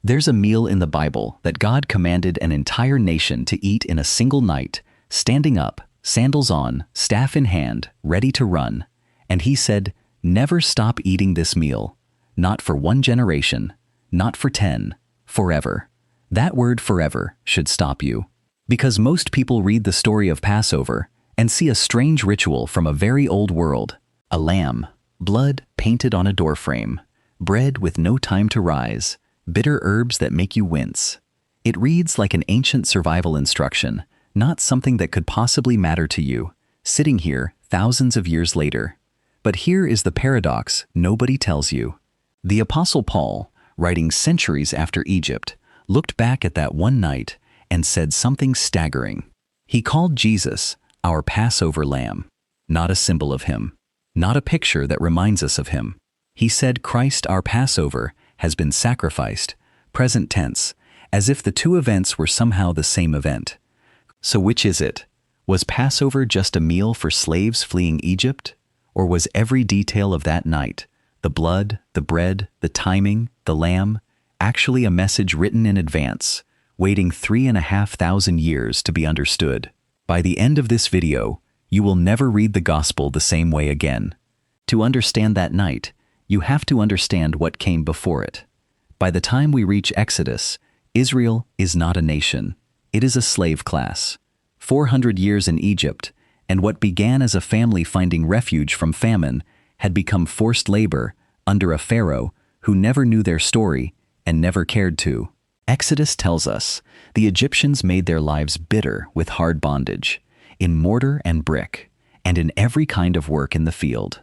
There's a meal in the Bible that God commanded an entire nation to eat in a single night, standing up, sandals on, staff in hand, ready to run. And he said, "Never stop eating this meal, not for 1 generation, not for 10, forever." That word forever should stop you. Because most people read the story of Passover and see a strange ritual from a very old world. A lamb, blood painted on a doorframe, bread with no time to rise, bitter herbs that make you wince. It reads like an ancient survival instruction, not something that could possibly matter to you, sitting here thousands of years later. But here is the paradox nobody tells you. The Apostle Paul, writing centuries after Egypt, looked back at that one night and said something staggering. He called Jesus our Passover lamb, not a symbol of him, not a picture that reminds us of him. He said Christ our Passover has been sacrificed, present tense, as if the two events were somehow the same event. So which is it? Was Passover just a meal for slaves fleeing Egypt? Or was every detail of that night, the blood, the bread, the timing, the lamb, actually a message written in advance, waiting 3,500 years to be understood? By the end of this video, you will never read the gospel the same way again. To understand that night, you have to understand what came before it. By the time we reach Exodus, Israel is not a nation. It is a slave class. 400 years in Egypt, and what began as a family finding refuge from famine had become forced labor under a pharaoh who never knew their story and never cared to. Exodus tells us the Egyptians made their lives bitter with hard bondage, in mortar and brick, and in every kind of work in the field.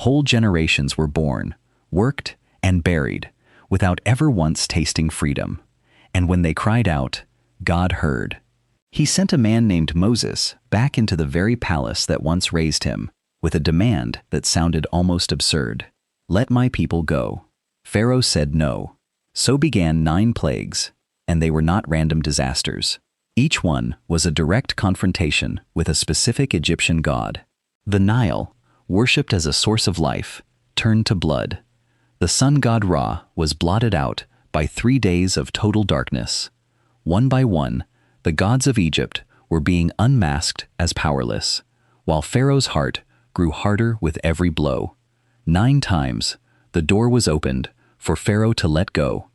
Whole generations were born, worked, and buried, without ever once tasting freedom. And when they cried out, God heard. He sent a man named Moses back into the very palace that once raised him, with a demand that sounded almost absurd. "Let my people go." Pharaoh said no. So began 9 plagues, and they were not random disasters. Each one was a direct confrontation with a specific Egyptian god. The Nile, worshipped as a source of life, turned to blood. The sun god Ra was blotted out by 3 days of total darkness. One by one, the gods of Egypt were being unmasked as powerless, while Pharaoh's heart grew harder with every blow. 9 times, the door was opened for Pharaoh to let go.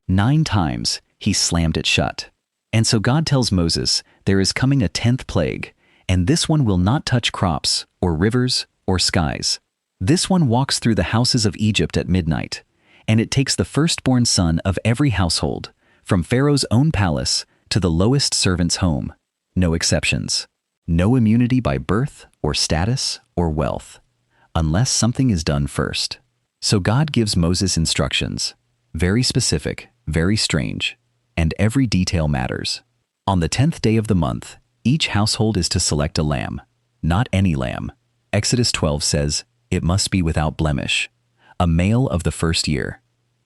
9 times, he slammed it shut. And so God tells Moses there is coming a 10th plague, and this one will not touch crops or rivers or skies. This one walks through the houses of Egypt at midnight, and it takes the firstborn son of every household, from Pharaoh's own palace to the lowest servant's home. No exceptions. No immunity by birth or status or wealth, unless something is done first. So God gives Moses instructions, very specific, very strange, and every detail matters. On the 10th day of the month, each household is to select a lamb, not any lamb. Exodus 12 says, it must be without blemish, a male of the first year.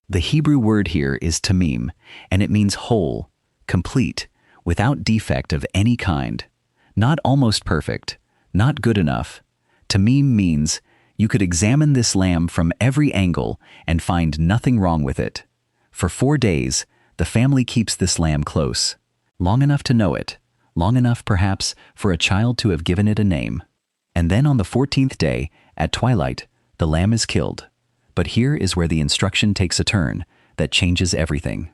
The Hebrew word here is Tamim, and it means whole, complete, without defect of any kind. Not almost perfect, not good enough. Tamim means you could examine this lamb from every angle and find nothing wrong with it. For 4 days, the family keeps this lamb close, long enough to know it, long enough perhaps for a child to have given it a name. And then on the 14th day, at twilight, the lamb is killed. But here is where the instruction takes a turn that changes everything.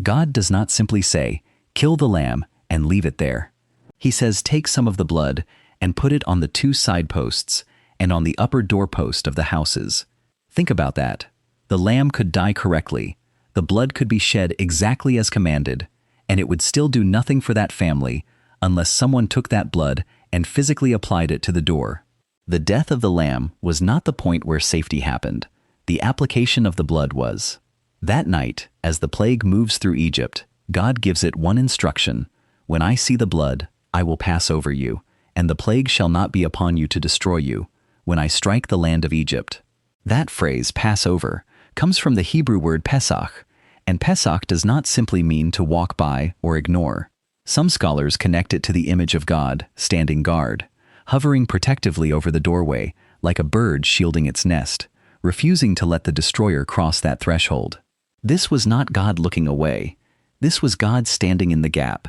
God does not simply say, kill the lamb and leave it there. He says, take some of the blood and put it on the 2 side posts and on the upper doorpost of the houses. Think about that. The lamb could die correctly, the blood could be shed exactly as commanded, and it would still do nothing for that family unless someone took that blood and physically applied it to the door. The death of the lamb was not the point where safety happened. The application of the blood was. That night, as the plague moves through Egypt, God gives it one instruction: when I see the blood, I will pass over you, and the plague shall not be upon you to destroy you, when I strike the land of Egypt. That phrase, pass over, comes from the Hebrew word Pesach, and Pesach does not simply mean to walk by or ignore. Some scholars connect it to the image of God standing guard, hovering protectively over the doorway like a bird shielding its nest, refusing to let the destroyer cross that threshold. This was not God looking away. This was God standing in the gap.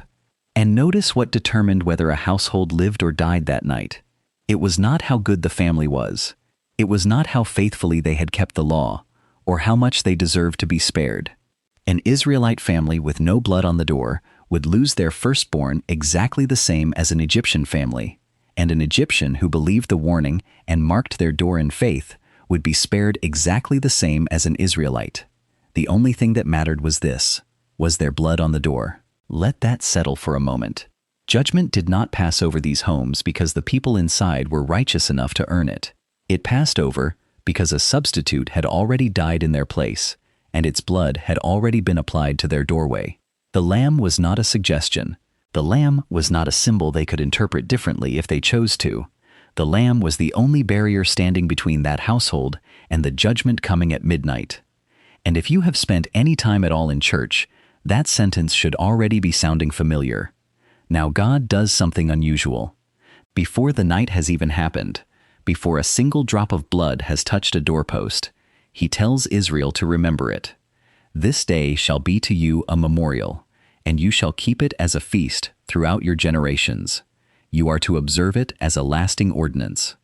And notice what determined whether a household lived or died that night. It was not how good the family was. It was not how faithfully they had kept the law, or how much they deserved to be spared. An Israelite family with no blood on the door would lose their firstborn exactly the same as an Egyptian family, and an Egyptian who believed the warning and marked their door in faith would be spared exactly the same as an Israelite. The only thing that mattered was this: was there blood on the door? Let that settle for a moment. Judgment did not pass over these homes because the people inside were righteous enough to earn it. It passed over because a substitute had already died in their place, and its blood had already been applied to their doorway. The lamb was not a suggestion. The lamb was not a symbol they could interpret differently if they chose to. The lamb was the only barrier standing between that household and the judgment coming at midnight. And if you have spent any time at all in church, that sentence should already be sounding familiar. Now God does something unusual. Before the night has even happened, before a single drop of blood has touched a doorpost, He tells Israel to remember it. This day shall be to you a memorial, and you shall keep it as a feast throughout your generations. You are to observe it as a lasting ordinance,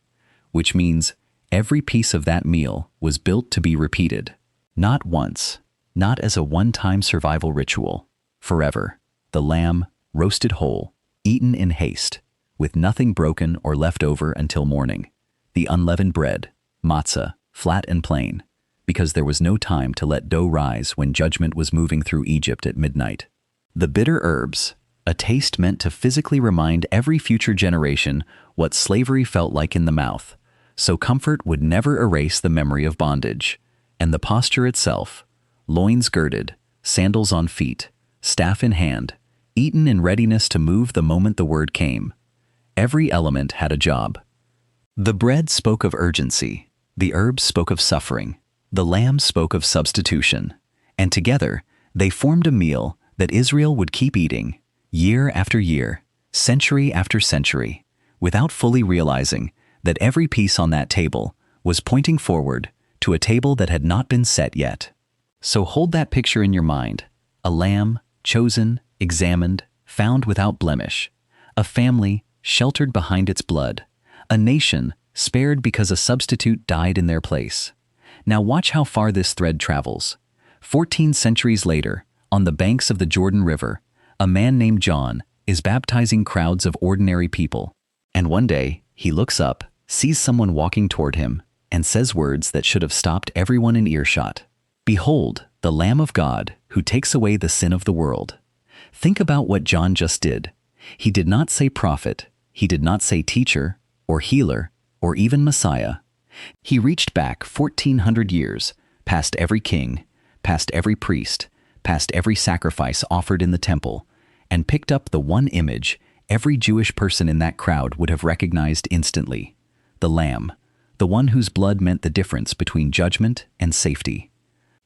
which means every piece of that meal was built to be repeated. Not once, not as a one-time survival ritual, forever. The lamb, roasted whole, eaten in haste, with nothing broken or left over until morning. The unleavened bread, matzah, flat and plain, because there was no time to let dough rise when judgment was moving through Egypt at midnight. The bitter herbs, a taste meant to physically remind every future generation what slavery felt like in the mouth, so comfort would never erase the memory of bondage. And the posture itself, loins girded, sandals on feet, staff in hand, eaten in readiness to move the moment the word came. Every element had a job. The bread spoke of urgency, the herbs spoke of suffering, the lamb spoke of substitution, and together they formed a meal that Israel would keep eating, year after year, century after century, without fully realizing that every piece on that table was pointing forward to a table that had not been set yet. So hold that picture in your mind: a lamb, chosen, examined, found without blemish, a family sheltered behind its blood, a nation spared because a substitute died in their place. Now watch how far this thread travels. 14 centuries later, on the banks of the Jordan River, a man named John is baptizing crowds of ordinary people. And one day, he looks up, sees someone walking toward him, and says words that should have stopped everyone in earshot. Behold, the Lamb of God, who takes away the sin of the world. Think about what John just did. He did not say prophet, he did not say teacher, or healer, or even Messiah. He reached back 1,400 years, past every king, past every priest, past every sacrifice offered in the temple, and picked up the one image every Jewish person in that crowd would have recognized instantly: the Lamb, the one whose blood meant the difference between judgment and safety.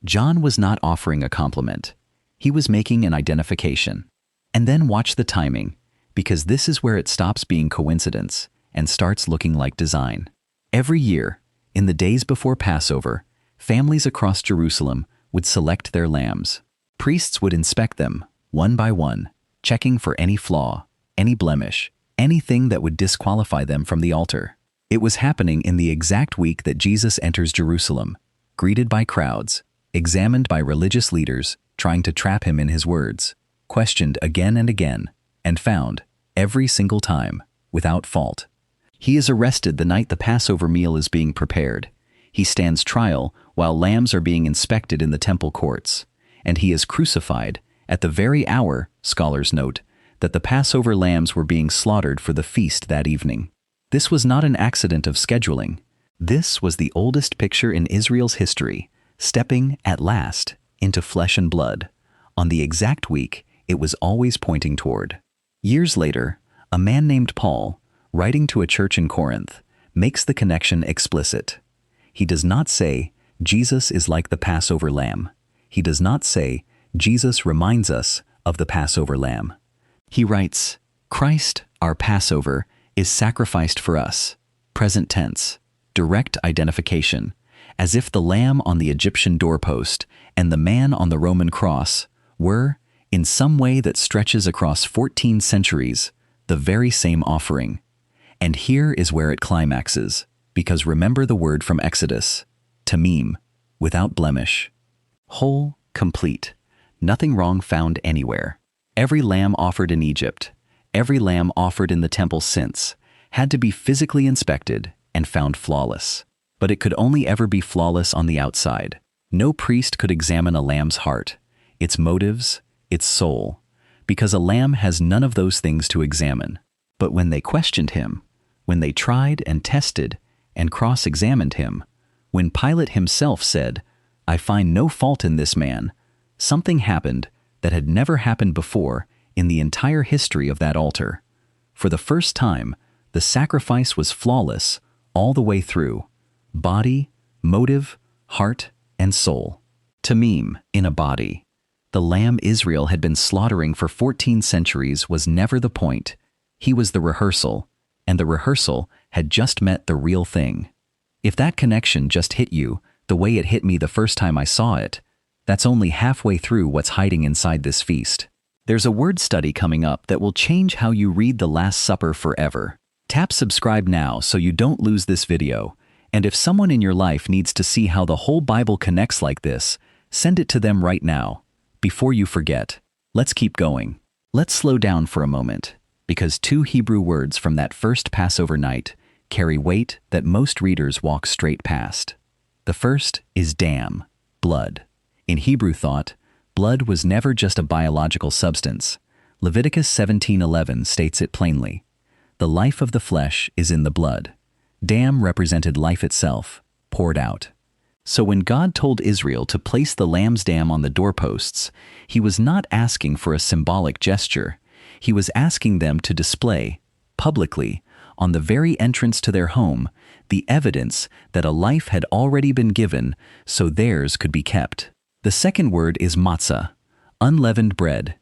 John was not offering a compliment. He was making an identification. And then watch the timing, because this is where it stops being coincidence and starts looking like design. Every year, in the days before Passover, families across Jerusalem would select their lambs. Priests would inspect them, one by one, checking for any flaw, any blemish, anything that would disqualify them from the altar. It was happening in the exact week that Jesus enters Jerusalem, greeted by crowds, examined by religious leaders trying to trap him in his words, questioned again and again, and found, every single time, without fault. He is arrested the night the Passover meal is being prepared. He stands trial while lambs are being inspected in the temple courts, and he is crucified at the very hour, scholars note, that the Passover lambs were being slaughtered for the feast that evening. This was not an accident of scheduling. This was the oldest picture in Israel's history, stepping, at last, into flesh and blood, on the exact week it was always pointing toward. Years later, a man named Paul, writing to a church in Corinth, makes the connection explicit. He does not say, Jesus is like the Passover lamb. He does not say, Jesus reminds us of the Passover lamb. He writes, Christ, our Passover, is sacrificed for us, present tense, direct identification, as if the lamb on the Egyptian doorpost and the man on the Roman cross were, in some way that stretches across 14 centuries, the very same offering. And here is where it climaxes, because remember the word from Exodus, Tamim, without blemish. Whole, complete, nothing wrong found anywhere. Every lamb offered in Egypt, every lamb offered in the temple since, had to be physically inspected and found flawless. But it could only ever be flawless on the outside. No priest could examine a lamb's heart, its motives, its soul, because a lamb has none of those things to examine. But when they questioned him, when they tried and tested and cross-examined him, when Pilate himself said, "I find no fault in this man," something happened that had never happened before in the entire history of that altar. For the first time, the sacrifice was flawless all the way through, body, motive, heart, and soul. Tamim, in a body. The lamb Israel had been slaughtering for 14 centuries was never the point. He was the rehearsal, and the rehearsal had just met the real thing. If that connection just hit you the way it hit me the first time I saw it, that's only halfway through what's hiding inside this feast. There's a word study coming up that will change how you read the Last Supper forever. Tap subscribe now so you don't lose this video. And if someone in your life needs to see how the whole Bible connects like this, send it to them right now. Before you forget, let's keep going. Let's slow down for a moment, because two Hebrew words from that first Passover night carry weight that most readers walk straight past. The first is dam, blood. In Hebrew thought, blood was never just a biological substance. Leviticus 17:11 states it plainly. The life of the flesh is in the blood. Dam represented life itself, poured out. So when God told Israel to place the lamb's dam on the doorposts, he was not asking for a symbolic gesture. He was asking them to display, publicly, on the very entrance to their home, the evidence that a life had already been given so theirs could be kept. The second word is matzah, unleavened bread.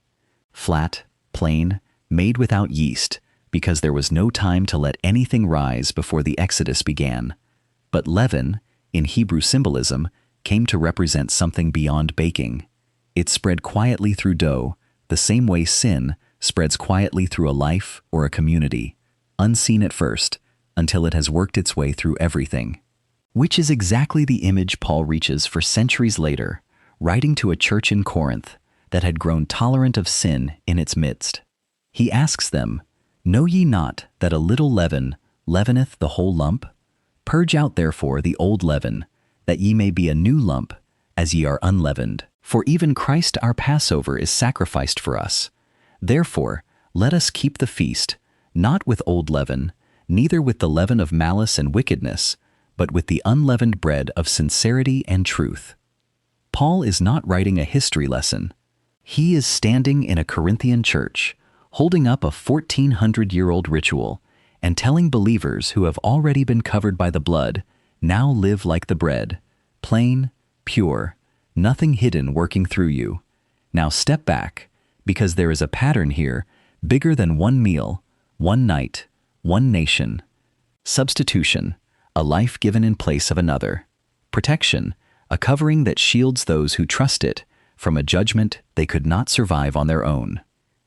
Flat, plain, made without yeast, because there was no time to let anything rise before the Exodus began. But leaven, in Hebrew symbolism, came to represent something beyond baking. It spread quietly through dough, the same way sin spreads quietly through a life or a community, unseen at first, until it has worked its way through everything. Which is exactly the image Paul reaches for centuries later, writing to a church in Corinth that had grown tolerant of sin in its midst. He asks them, "Know ye not that a little leaven leaveneth the whole lump? Purge out therefore the old leaven, that ye may be a new lump, as ye are unleavened. For even Christ our Passover is sacrificed for us. Therefore let us keep the feast, not with old leaven, neither with the leaven of malice and wickedness, but with the unleavened bread of sincerity and truth." Paul is not writing a history lesson. He is standing in a Corinthian church, holding up a 1400-year-old ritual and telling believers who have already been covered by the blood, now live like the bread, plain, pure, nothing hidden working through you. Now step back, because there is a pattern here bigger than one meal, one night, one nation. Substitution, a life given in place of another. Protection, a covering that shields those who trust it from a judgment they could not survive on their own.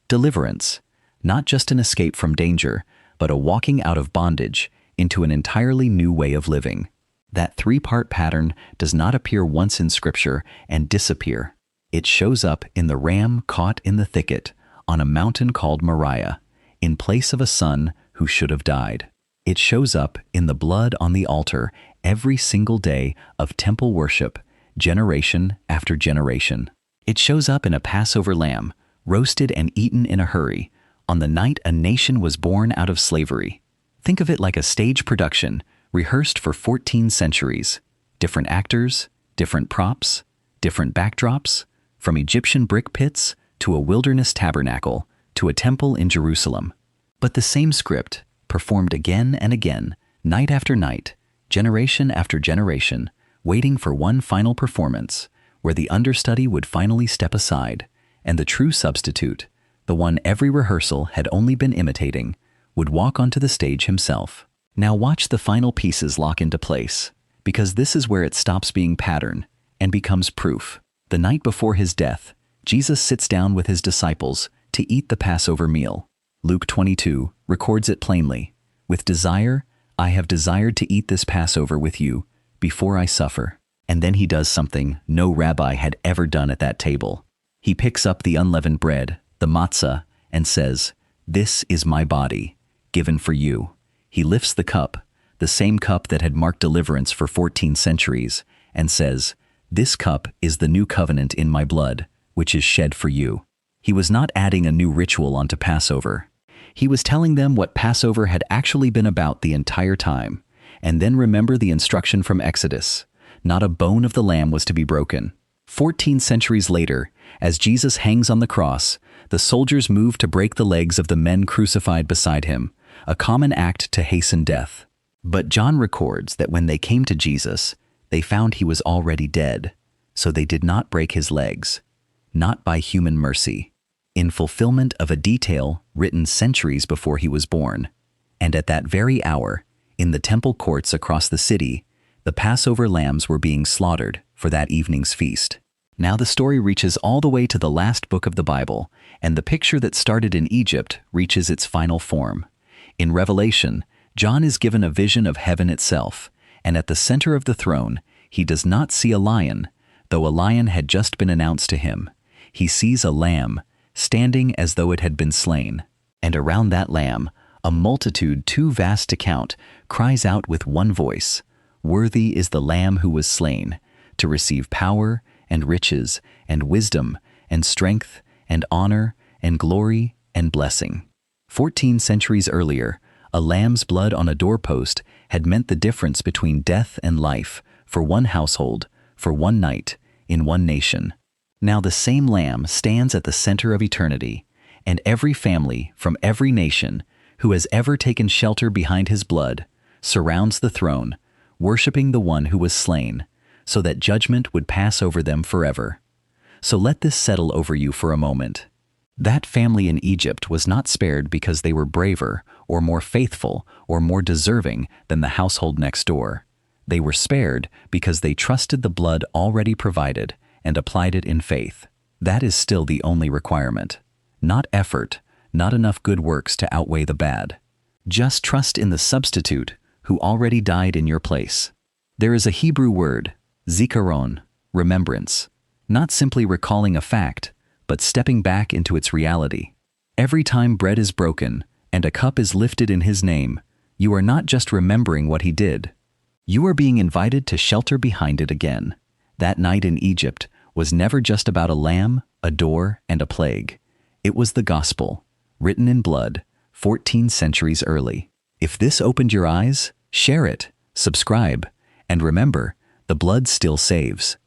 Deliverance, not just an escape from danger, but a walking out of bondage into an entirely new way of living. That three-part pattern does not appear once in Scripture and disappear. It shows up in the ram caught in the thicket on a mountain called Moriah, in place of a son who should have died. It shows up in the blood on the altar every single day of temple worship, generation after generation. It shows up in a Passover lamb, roasted and eaten in a hurry, on the night a nation was born out of slavery. Think of it like a stage production, rehearsed for 14 centuries. Different actors, different props, different backdrops, from Egyptian brick pits to a wilderness tabernacle to a temple in Jerusalem. But the same script, performed again and again, night after night, generation after generation, waiting for one final performance, where the understudy would finally step aside, and the true substitute, the one every rehearsal had only been imitating, would walk onto the stage himself. Now watch the final pieces lock into place. because this is where it stops being pattern and becomes proof. The night before his death, Jesus sits down with his disciples to eat the Passover meal. Luke 22 records it plainly. With desire, I have desired to eat this Passover with you before I suffer. And then he does something no rabbi had ever done at that table. He picks up the unleavened bread, the matzah, and says, "This is my body, given for you." He lifts the cup, the same cup that had marked deliverance for 14 centuries, and says, "This cup is the new covenant in my blood, which is shed for you." He was not adding a new ritual onto Passover. He was telling them what Passover had actually been about the entire time. And then remember the instruction from Exodus. Not a bone of the lamb was to be broken. 14 centuries later, as Jesus hangs on the cross, the soldiers move to break the legs of the men crucified beside him, a common act to hasten death. But John records that when they came to Jesus, they found he was already dead, so they did not break his legs, not by human mercy, in fulfillment of a detail written centuries before he was born. And at that very hour, in the temple courts across the city, the Passover lambs were being slaughtered for that evening's feast. Now the story reaches all the way to the last book of the Bible, and the picture that started in Egypt reaches its final form. In Revelation, John is given a vision of heaven itself, and at the center of the throne, he does not see a lion, though a lion had just been announced to him. He sees a lamb, standing as though it had been slain. And around that lamb, a multitude too vast to count cries out with one voice, "Worthy is the Lamb who was slain, to receive power and riches and wisdom and strength and honor and glory and blessing." 14 centuries earlier, a lamb's blood on a doorpost had meant the difference between death and life for one household, for one night, in one nation. Now the same lamb stands at the center of eternity, and every family from every nation who has ever taken shelter behind his blood surrounds the throne, worshiping the one who was slain, so that judgment would pass over them forever. So let this settle over you for a moment. That family in Egypt was not spared because they were braver or more faithful or more deserving than the household next door. They were spared because they trusted the blood already provided and applied it in faith. That is still the only requirement. Not effort, not enough good works to outweigh the bad. Just trust in the substitute who already died in your place. There is a Hebrew word, zikaron, remembrance, not simply recalling a fact, but stepping back into its reality. Every time bread is broken and a cup is lifted in his name, you are not just remembering what he did. You are being invited to shelter behind it again. That night in Egypt was never just about a lamb, a door, and a plague. It was the gospel, written in blood, 14 centuries early. If this opened your eyes, share it, subscribe, and remember, the blood still saves.